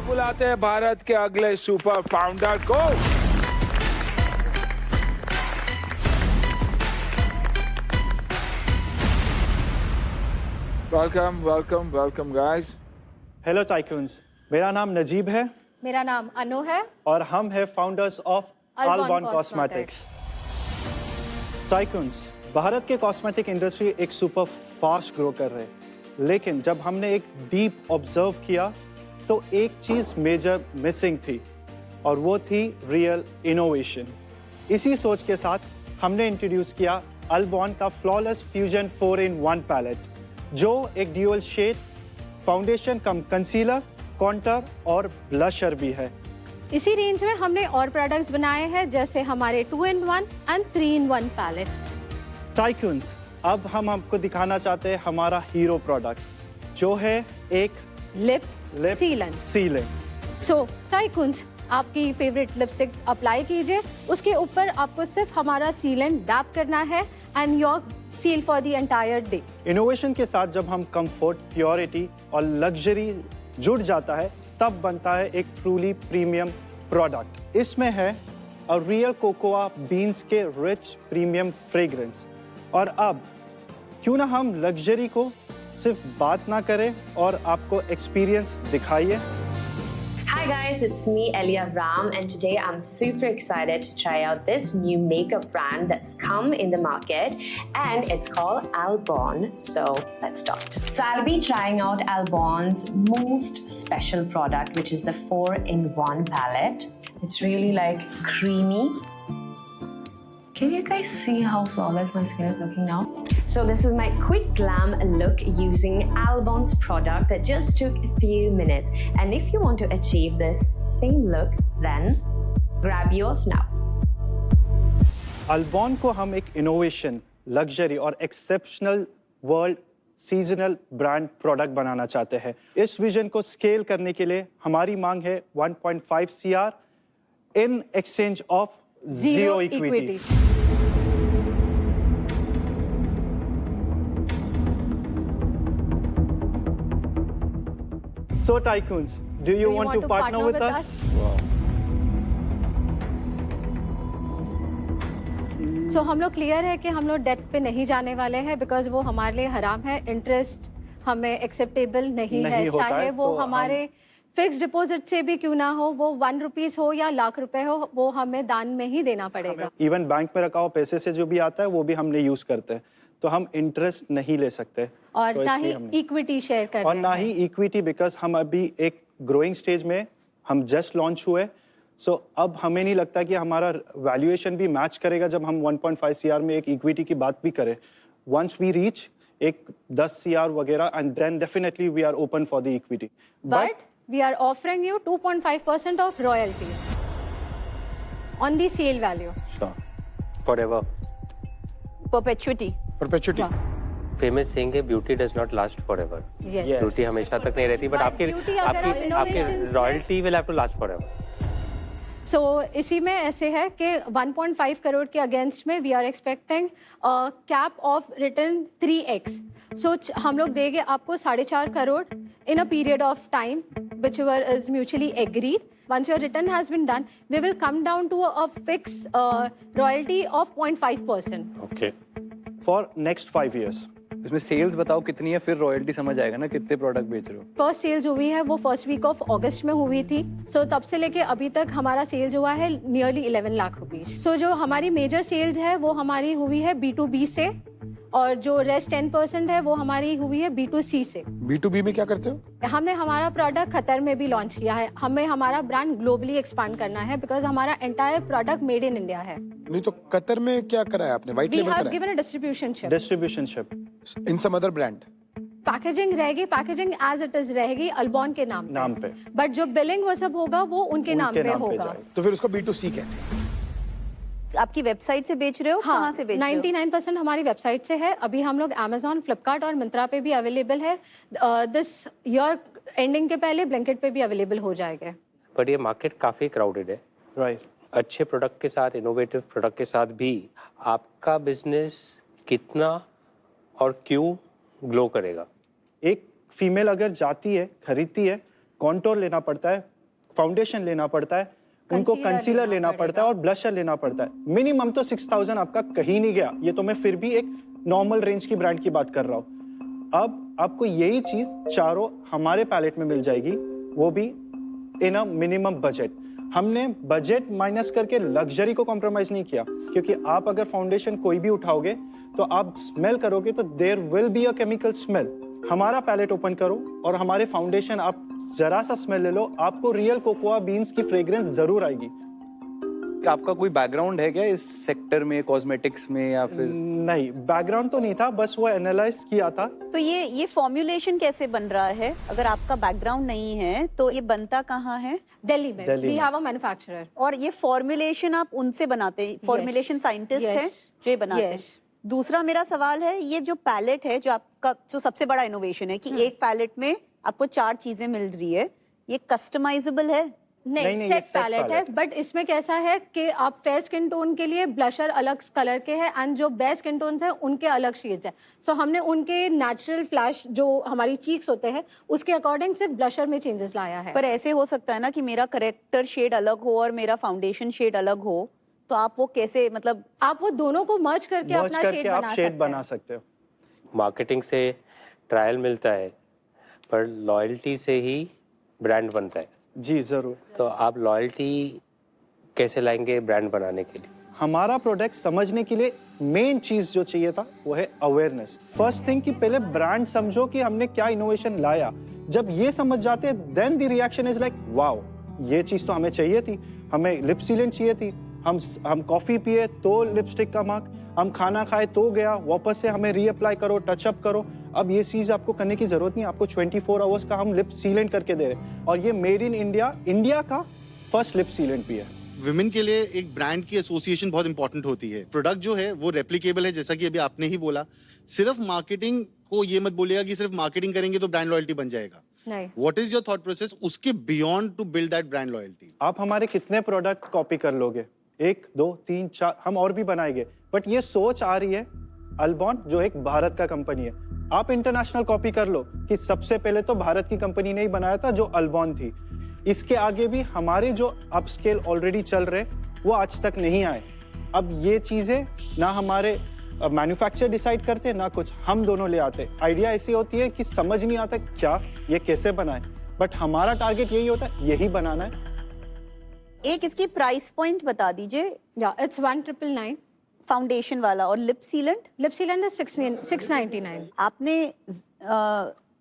बुलाते हैं भारत के अगले सुपर फाउंडर को। Welcome guys. हेलो टाइकून्स, मेरा नाम नजीब है। मेरा नाम अनु है और हम हैं founders of Albon cosmetics. Tycoons, Bharat के कॉस्मेटिक इंडस्ट्री एक सुपर फास्ट ग्रो कर रहे हैं, लेकिन जब हमने एक डीप ऑब्जर्व किया तो एक चीज मेजर मिसिंग थी और वो थी रियल इनोवेशन। इसी सोच के साथ हमने इंट्रोड्यूस किया अल्बॉन का फ्लॉलेस फ्यूजन 4-in-1 पैलेट, जो एक ड्यूअल शेड फाउंडेशन कम कंसीलर, कॉन्टर और ब्लशर भी है। इसी रेंज में हमने और प्रोडक्ट्स बनाए हैं, जैसे हमारे 2-in-1 and 3-in-1 palette. Tycoons, अब हम आपको दिखाना चाहते हैं हमारा हीरो प्रोडक्ट, जो है एक लिप सीलेंट। सो टाइकून्स, आपकी फेवरेट लिपस्टिक अप्लाई कीजिए, उसके ऊपर आपको सिर्फ हमारा सीलेंट डैप करना है and your seal for the entire day. Innovation के साथ जब हम कंफर्ट, प्योरिटी और लग्जरी जुड़ जाता है, तब बनता है एक ट्रूली प्रीमियम प्रोडक्ट। इसमें है अ रियल कोकोआ बीन्स के रिच प्रीमियम फ्रेग्रेंस। और अब क्यों ना हम लग्जरी को सिर्फ बात ना करें और आपको एक्सपीरियंस दिखाइए। Hi guys, it's me Elia Ram, and today I'm super excited to try out this new makeup brand that's come in the market, and it's called Albon. So let's start. So I'll be trying out Albon's most special product, which is the 4-in-1 palette. It's really like creamy. Can you guys see how flawless my skin is looking now? So this is my quick glam look using Albon's product that just took a few minutes. And if you want to achieve this same look, then grab yours now. अल्बॉन को हम एक innovation, luxury और exceptional world seasonal brand product बनाना चाहते हैं। इस vision को scale करने के लिए हमारी मांग है 1.5 CR in exchange of zero equity. So Tycoons, do you want to partner with us? सो हम लोग क्लियर है कि हम लोग डेट पे नहीं जाने वाले हैं, बिकॉज वो हमारे लिए हराम है। इंटरेस्ट हमें एक्सेप्टेबल नहीं है, चाहे वो तो हमारे फिक्स डिपॉजिट से भी क्यों ना हो, वो 1 रुपीज हो या लाख रुपए हो, वो हमें दान में ही देना पड़ेगा। इवन बैंक में रखा हुआ पैसे से जो भी आता है वो भी हमने यूज करते हैं, तो हम इंटरेस्ट नहीं ले सकते और तो ना ही इक्विटी शेयर करते और ना ही इक्विटी, बिकॉज हम अभी एक ग्रोइंग स्टेज में, हम जस्ट लॉन्च हुए। सो अब हमें नहीं लगता कि हमारा वैल्यूएशन भी मैच करेगा जब हम 1.5 CR में एक इक्विटी की बात भी करें। वंस वी रीच एक 10 CR वगैरह, and then definitely we are open for the equity, but we are offering you 2.5% of royalty on the sale value. Sure. Forever. Perpetuity. Yeah. Famous saying है, beauty does not last forever. Yes. Beauty हमेशा तक नहीं रहती, but But beauty अगर आप innovations में- royalty will have to last forever. So इसी में ऐसे है कि 1.5 करोड़ के अगेंस्ट में we are expecting cap of return 3x. So हम लोग देंगे आपको 4.5 crore in a period of time whichever is mutually agreed. Once your return has been done, we will come down to a fixed royalty of 0.5%. Okay. For next 5 years. इसमें sales बताओ कितनी है, फिर royalty समझ आएगा ना कितने प्रोडक्ट बेच रहे हो। फर्स्ट सेल जो हुई है वो फर्स्ट वीक ऑफ अगस्त में हुई थी। सो तब से लेके अभी तक हमारा सेल जो हुआ है नियरली 11 लाख रुपीज। सो जो हमारी मेजर सेल्स है वो हमारी हुई है B2B से, और जो रेस्ट 10% है वो हमारी हुई है B2C से। B2B में क्या करते हो? हमने हमारा प्रोडक्ट कतर में भी लॉन्च किया है। हमें हमारा ब्रांड ग्लोबली एक्सपांड करना है, बिकॉज हमारा entire product made in India है। नहीं तो कतर में क्या कराया आपने? व्हाइट वी लेबल हैव कराया? Given a distributionship. Distributionship in some other brand? Packaging रहेगी, पैकेजिंग एज इट इज रहेगी अल्बॉन के नाम पे, बट जो बिलिंग वो सब होगा वो उनके नाम पे होगा। तो फिर उसको B2C कहते हैं। आपकी वेबसाइट से बेच रहे हो? हाँ, कहाँ से बेच रहे हो? 99% हमारी वेबसाइट से है। अभी हम लोग Amazon, फ्लिपकार्ट और मिंत्रा पे भी अवेलेबल है। दिस ईयर एंडिंग के पहले ब्लैंकेट पे भी अवेलेबल हो जाएगा। बट ये मार्केट काफी क्राउडेड है। राइट। अच्छे प्रोडक्ट के साथ, इनोवेटिव प्रोडक्ट के साथ भी आपका बिजनेस कितना और क्यों ग्लो करेगा? एक फीमेल अगर जाती है, खरीदती है, कॉन्टोर लेना पड़ता है, फाउंडेशन लेना पड़ता है, उनको Concealer कंसीलर लेना लेना पड़ता है और ब्लशर लेना पड़ता है। मिनिमम तो 6000 आपका कहीं नहीं गया। ये तो मैं फिर भी एक नॉर्मल रेंज की ब्रांड की बात कर रहा हूँ। अब आपको यही चीज चारों हमारे पैलेट में मिल जाएगी, वो भी इन अ मिनिमम बजट। हमने बजट माइनस करके लग्जरी को कॉम्प्रोमाइज नहीं किया, क्योंकि आप अगर फाउंडेशन कोई भी उठाओगे तो आप स्मेल करोगे तो there will be a chemical smell. हमारा पैलेट ओपन करो और हमारे फाउंडेशन आप जरा सा स्मेल ले लो, आपको रियल कोकोआ बीन्स की फ्रेग्रेंस जरूर आएगी। आपका कोई बैकग्राउंड है क्या इस सेक्टर में, कॉस्मेटिक्स में, या फिर? नहीं, बैकग्राउंड तो नहीं था, बस वो एनालाइज किया था। तो ये फॉर्मुलेशन कैसे बन रहा है? अगर आपका बैकग्राउंड नहीं है तो ये बनता कहाँ है? दिल्ली में दिल्ली वी में। Have a manufacturer. और ये फॉर्मुलेशन आप उनसे बनाते हैं? Formulation scientist Yes. है जो ये बनाते हैं? Yes. दूसरा मेरा सवाल है, ये जो पैलेट है, जो आपका जो सबसे बड़ा इनोवेशन है कि एक पैलेट में आपको 4 चीजें मिल रही है, ये कस्टमाइजेबल है? नहीं, ये सेट set पैलेट है, palette है। बट इसमें कैसा है कि आप फेयर स्किन टोन के लिए ब्लशर अलग कलर के हैं एंड जो बेस्ट स्किन टोन्स हैं उनके अलग शेड्स हैं। सो हमने उनके नेचुरल फ्लैश जो हमारी चीक्स होते हैं उसके अकॉर्डिंग सिर्फ ब्लशर में चेंजेस लाया है। पर ऐसे हो सकता है ना कि मेरा करेक्टर शेड अलग हो और मेरा फाउंडेशन शेड अलग हो, तो आप वो कैसे, मतलब आप वो दोनों को मर्ज करके मर्ज अपना करके शेड आप बना शेड सकते बना हैं। सकते हो। मार्केटिंग से ट्रायल मिलता है, पर लॉयल्टी से ही ब्रांड बनता है। जी जरूर। तो आप लॉयल्टी कैसे लाएंगे ब्रांड बनाने के लिए? हमारा प्रोडक्ट समझने के लिए मेन चीज जो चाहिए था वो है अवेयरनेस। फर्स्ट थिंग कि पहले ब्रांड समझो कि हमने क्या इनोवेशन लाया। जब ये समझ जाते हैं then the reaction is like wow, ये चीज तो हमें चाहिए थी। हमें लिप सीलेंट चाहिए थी, हम कॉफी पिए तो लिपस्टिक का मार्क, हम खाना खाए तो गया, वापस से हमें रीअप्लाई करो, टचअप करो। अब ये चीज आपको करने की जरूरत नहीं, आपको 24 आवर्स का हम लिप सीलेंट करके दे रहे हैं। और ये मेड इन इंडिया, इंडिया का फर्स्ट लिप सीलेंट भी है। विमेन के लिए एक ब्रांड की एसोसिएशन बहुत इंपॉर्टेंट होती है। प्रोडक्ट जो है वो रेप्लिकेबल है, जैसा कि अभी आपने ही बोला। सिर्फ मार्केटिंग को ये मत बोलिएगा कि सिर्फ मार्केटिंग करेंगे तो ब्रांड लॉयल्टी बन जाएगा। नहीं, what is your thought process उसके beyond to build that brand loyalty? आप हमारे कितने प्रोडक्ट कॉपी कर लोगे? 1, 2, 3, 4 हम और भी बनाएंगे, बट ये सोच आ रही है अल्बॉन जो एक भारत का कंपनी है। आप इंटरनेशनल कॉपी कर लो कि सबसे पहले तो भारत की कंपनी ने ही बनाया था जो अल्बॉन थी। इसके आगे भी हमारे जो अपस्केल ऑलरेडी चल रहे वो आज तक नहीं आए। अब ये चीजें ना हमारे मैन्युफैक्चरर डिसाइड करते ना कुछ, हम दोनों ले आते। आइडिया ऐसी होती है कि समझ नहीं आता क्या ये कैसे बनाए, बट हमारा टारगेट यही होता है, यही बनाना है। एक इसकी प्राइस पॉइंट बता दीजिए, या इट्स 1999। फाउंडेशन वाला। और lip sealant? Lip sealant is 699। आपने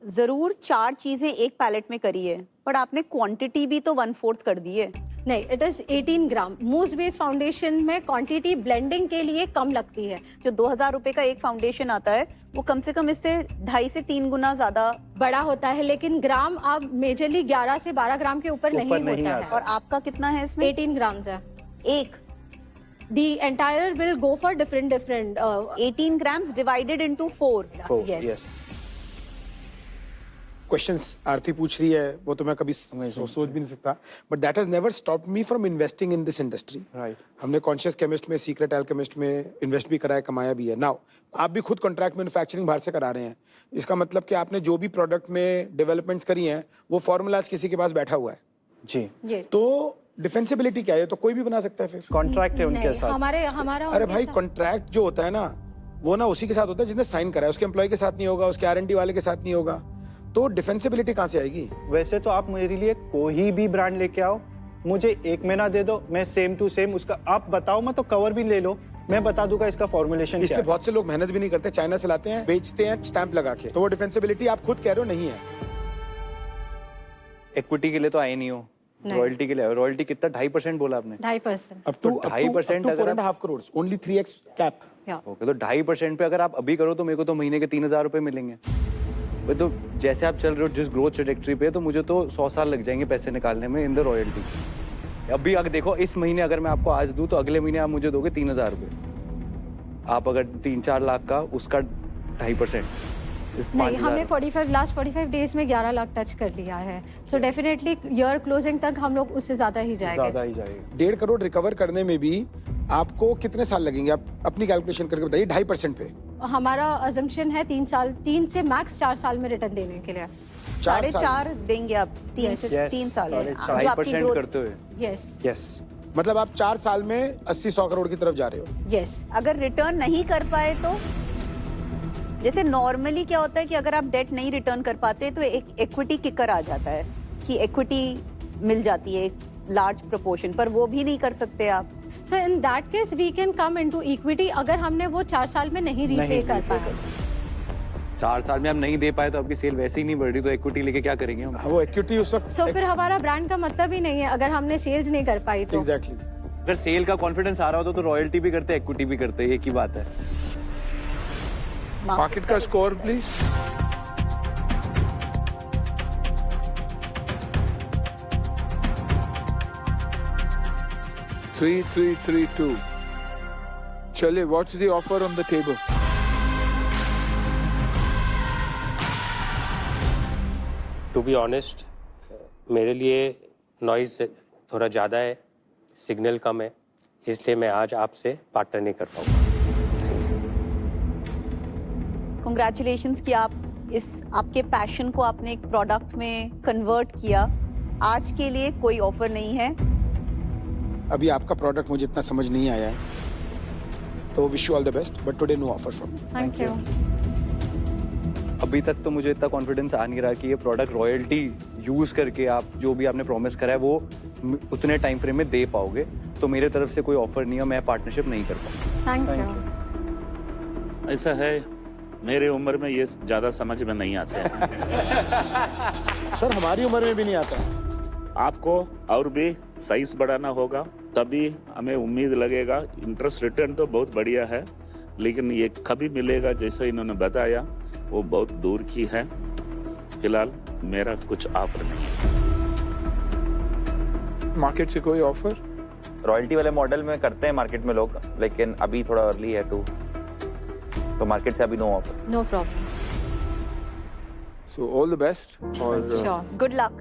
जरूर 4 चीजें एक पैलेट में करी है, पर आपने क्वांटिटी भी तो 1/4 कर दी है। नहीं, it is 18 gram. Mousse based foundation में क्वांटिटी ब्लेंडिंग के लिए कम लगती है। जो 2000 रुपए का एक फाउंडेशन आता है वो कम से कम इससे 2.5 से 3 गुना ज्यादा बड़ा होता है, लेकिन ग्राम आप मेजरली 11 से 12 ग्राम के ऊपर नहीं होता है। और आपका कितना है इसमें? 18 ग्राम्स है। एक The entire will go for different 18 grams divided into 4. Yes. Questions आरती पूछ रही है वो तो मैं कभी सोच भी नहीं सकता, but that has never stopped me from investing in this industry. Right. हमने कॉन्शियस केमिस्ट में, सीक्रेट एल्केमिस्ट में इन्वेस्ट भी करा है, कमाया भी है। नाउ आप भी खुद कॉन्ट्रैक्ट मैन्युफैक्चरिंग बाहर से करा रहे हैं, इसका मतलब कि आपने जो भी प्रोडक्ट में डेवलपमेंट्स करी हैं वो फॉर्मूला आज किसी के पास बैठा हुआ है। जी। ये तो डिफेंसिबिलिटी क्या है? तो कोई भी बना सकता है फिर? कॉन्ट्रैक्ट है उनके नहीं, साथ। हमारा अरे उनके भाई, साथ- कॉन्ट्रैक्ट जो होता है ना वो ना उसी के साथ होता है जिसने साइन करा है, उसके एम्प्लॉय के साथ नहीं होगा, उसके R&D वाले के साथ नहीं होगा। तो डिफेंसिबिलिटी कहाँ से आएगी? वैसे तो आप मेरे लिए कोई भी ब्रांड लेके आओ, मुझे 1 महीना दे दो, मैं सेम टू सेम उसका, आप बताओ मैं तो कवर भी ले लो, मैं बता दूंगा इसका फॉर्मुलेशन क्या इसलिए है। बहुत से लोग मेहनत भी नहीं करते, चाइना से लाते हैं, बेचते हैं स्टैंप लगा के। तो वो डिफेंसिबिलिटी आप खुद कह रहे हो नहीं है। इक्विटी के लिए तो आए नहीं हो, रॉयल्टी के लिए। रॉयल्टी कितना? 2.5% बोला आपने? 2.5%। अब टू 2.5% अगर 4.5 crore, only 3x cap. Okay, तो 2.5% पे अगर आप अभी करो तो मेरे को तो महीने के 3000 रुपए मिलेंगे। वो तो जैसे आप चल रहे हो जिस ग्रोथ ट्रैजेक्टरी पे, तो मुझे तो 100 साल लग जाएंगे पैसे निकालने में इन द रॉयल्टी। अभी अगर देखो, इस महीने अगर मैं आपको आज दूं तो अगले महीने आप मुझे दोगे 3000 रुपये। आप अगर 3-4 लाख का, उसका 2.5%, नहीं, हमने 45 डेज में 11 लाख टच कर लिया है। सो डेफिनेटली ईयर क्लोजिंग तक हम लोग उससे ज्यादा ही जाएंगे। ज्यादा ही जाएगा। 1.5 करोड़ रिकवर करने में भी आपको कितने साल लगेंगे? आप अपनी कैलकुलेशन करके बताइए। 2.5% पे हमारा अजम्पशन है 3 से मैक्स 4 साल में रिटर्न देने के लिए। 4 साल। 4.5 देंगे आप 3 से Yes, 3 साल में, yes. जो आपकी 5% growth- करते हुए यस यस मतलब आप 4 साल में 80-100 करोड़ की तरफ जा रहे हो। यस अगर रिटर्न नहीं कर पाए तो जैसे नॉर्मली क्या होता है कि अगर आप डेट नहीं रिटर्न कर पाते तो एक इक्विटी किकर आ जाता है कि इक्विटी मिल जाती है एक लार्ज प्रोपोर्शन, पर वो भी नहीं कर सकते आप। So in that case we can come into equity अगर हमने वो 4 साल में नहीं रीपे कर पाया। 4 साल में आप नहीं दे पाए तो आपकी सेल वैसे ही नहीं बढ़ रही, तो इक्विटी लेके क्या करेंगे हम? वो इक्विटी उस वक्त सो फिर हमारा ब्रांड का मतलब ही नहीं है अगर हमने सेल्स नहीं कर पाई तो। एग्जैक्टली। अगर सेल का कॉन्फिडेंस आ रहा होता तो रॉयल्टी भी करते, इक्विटी भी करते, एक ही बात है। मार्केट का स्कोर प्लीज। Three, 3, 2. चलिए, what's the offer on the table? To be honest मेरे लिए नॉइज थोड़ा ज़्यादा है, सिग्नल कम है, इसलिए मैं आज आपसे पार्टनर नहीं कर पाऊंगा। कंग्रेचुलेशंस कि आप इस आपके पैशन को आपने एक प्रोडक्ट में कन्वर्ट किया। आज के लिए कोई ऑफर नहीं है। अभी आपका प्रोडक्ट मुझे इतना समझ नहीं आया है, तो wish you all the best, but today no offer from me. Thank you. अभी तक तो मुझे इतना कॉन्फिडेंस आ नहीं रहा कि ये प्रोडक्ट रॉयल्टी यूज करके आप जो भी आपने प्रॉमिस करा है वो उतने टाइम फ्रेम में दे पाओगे, तो मेरे तरफ से कोई ऑफर नहीं है, मैं पार्टनरशिप नहीं कर पाऊंगा। Thank you. ऐसा है, मेरे उम्र में ये ज्यादा समझ में नहीं आता है। सर हमारी उम्र में भी नहीं आता। आपको और भी साइज बढ़ाना होगा, तभी हमें उम्मीद लगेगा। इंटरेस्ट रिटर्न तो बहुत बढ़िया है, लेकिन ये कभी मिलेगा जैसे इन्होंने बताया वो बहुत दूर की है। फिलहाल मेरा कुछ ऑफर नहीं है। मार्केट से कोई ऑफर? रॉयल्टी वाले मॉडल में करते हैं मार्केट में लोग, लेकिन अभी थोड़ा अर्ली है तो मार्केट से अभी no offer. No problem. So all the best और श्योर। Good luck.